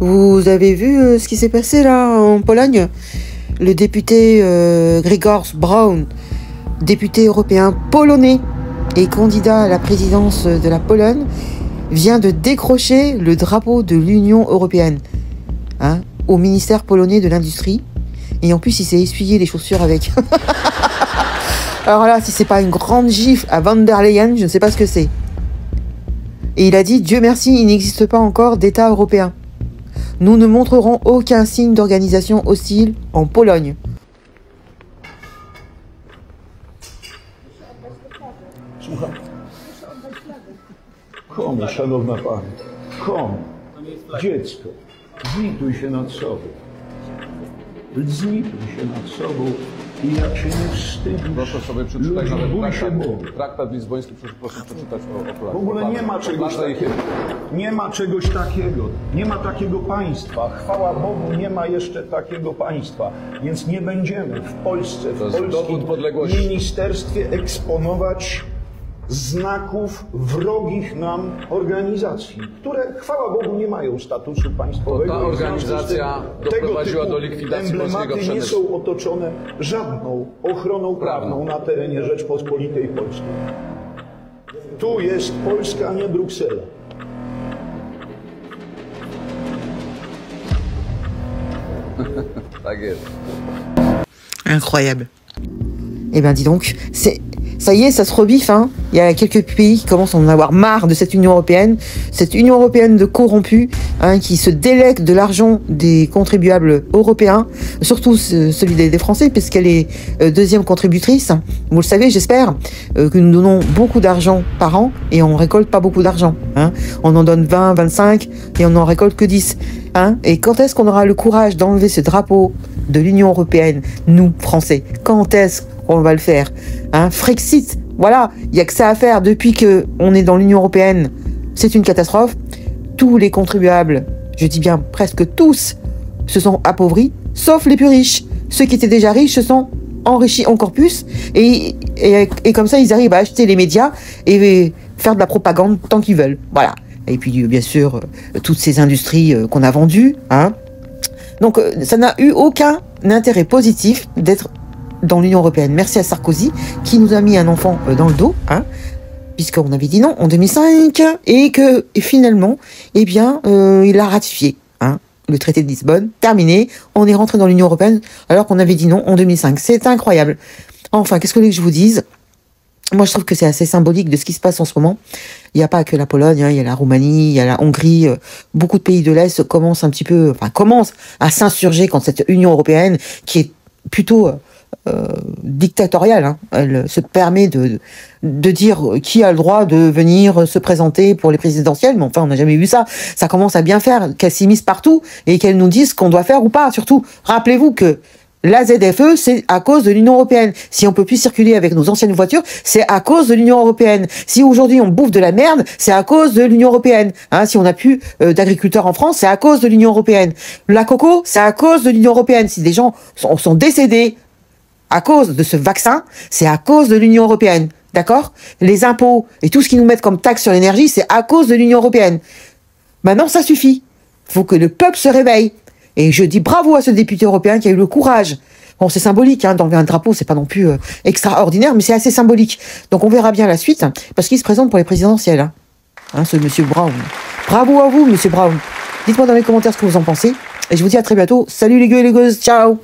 Vous avez vu ce qui s'est passé là en Pologne? Le député Grzegorz Braun, député européen polonais et candidat à la présidence de la Pologne, vient de décrocher le drapeau de l'Union européenne au ministère polonais de l'Industrie. Et en plus, il s'est essuyé les chaussures avec. Alors là, si c'est pas une grande gifle à Van der Leyen, je ne sais pas ce que c'est. Et il a dit, Dieu merci, il n'existe pas encore d'État européen. Nous ne montrerons aucun signe d'organisation hostile en Pologne. Słucham. Komu, szanowna pani? Komu? Dziecko. Zlituj się nad sobą. Zlituj się nad sobą i jak się nie wstydzisz, proszę sobie przeczytać nawet traktat lizboński, proszę przeczytać o w ogóle nie ma czegoś takiego. Nie ma czegoś takiego. Nie ma takiego państwa. Chwała Bogu, nie ma jeszcze takiego państwa. Więc nie będziemy w Polsce, w polskim ministerstwie eksponować znaków wrogich nam organizacji, które, chwała Bogu, nie mają statusu państwowego. Ta organizacja doprowadziła do likwidacji polskiego przemysłu. Nie są otoczone żadną ochroną prawną na terenie Rzeczpospolitej Polskiej. Tu jest Polska, a nie Bruksela. Tak jest. Incroyable. Eh bien, dis donc, ça y est, ça se rebiffe, hein. Il y a quelques pays qui commencent à en avoir marre de cette Union européenne de corrompus, qui se délègue de l'argent des contribuables européens, surtout celui des Français, puisqu'elle est deuxième contributrice. Vous le savez, j'espère, que nous donnons beaucoup d'argent par an et on récolte pas beaucoup d'argent. On en donne 20, 25 et on n'en récolte que 10. Et quand est-ce qu'on aura le courage d'enlever ce drapeau de l'Union européenne, nous, Français? Quand est-ce qu'on va le faire? Frexit, voilà, il n'y a que ça à faire. Depuis qu'on est dans l'Union européenne, c'est une catastrophe. Tous les contribuables, je dis bien presque tous, se sont appauvris, sauf les plus riches. Ceux qui étaient déjà riches se sont enrichis encore plus. Et comme ça, ils arrivent à acheter les médias et faire de la propagande tant qu'ils veulent. Voilà. Et puis, bien sûr, toutes ces industries qu'on a vendues. Donc, ça n'a eu aucun intérêt positif d'être dans l'Union européenne. Merci à Sarkozy qui nous a mis un enfant dans le dos, puisqu'on avait dit non en 2005 et finalement, eh bien, il a ratifié le traité de Lisbonne. Terminé, on est rentré dans l'Union européenne alors qu'on avait dit non en 2005. C'est incroyable. Enfin, qu'est-ce que vous voulez que je vous dise? Moi, je trouve que c'est assez symbolique de ce qui se passe en ce moment. Il n'y a pas que la Pologne, il y a la Roumanie, il y a la Hongrie. Beaucoup de pays de l'Est commencent à s'insurger contre cette Union européenne qui est plutôt dictatoriale. Elle se permet de dire qui a le droit de venir se présenter pour les présidentielles, mais enfin, on n'a jamais vu ça. Ça commence à bien faire qu'elle s'immisce partout et qu'elle nous dise ce qu'on doit faire ou pas. Surtout, rappelez-vous que la ZFE, c'est à cause de l'Union européenne. Si on peut plus circuler avec nos anciennes voitures, c'est à cause de l'Union européenne. Si aujourd'hui on bouffe de la merde, c'est à cause de l'Union européenne. Si on n'a plus d'agriculteurs en France, c'est à cause de l'Union européenne. La coco, c'est à cause de l'Union européenne. Si des gens sont décédés à cause de ce vaccin, c'est à cause de l'Union européenne. D'accord? Les impôts et tout ce qu'ils nous mettent comme taxe sur l'énergie, c'est à cause de l'Union européenne. Maintenant, ça suffit. Il faut que le peuple se réveille. Et je dis bravo à ce député européen qui a eu le courage. Bon, c'est symbolique, d'enlever un drapeau, c'est pas non plus extraordinaire, mais c'est assez symbolique. Donc on verra bien la suite, parce qu'il se présente pour les présidentielles. Ce monsieur Brown. Bravo à vous, monsieur Brown. Dites-moi dans les commentaires ce que vous en pensez. Et je vous dis à très bientôt. Salut les gueux et les gueuses, ciao!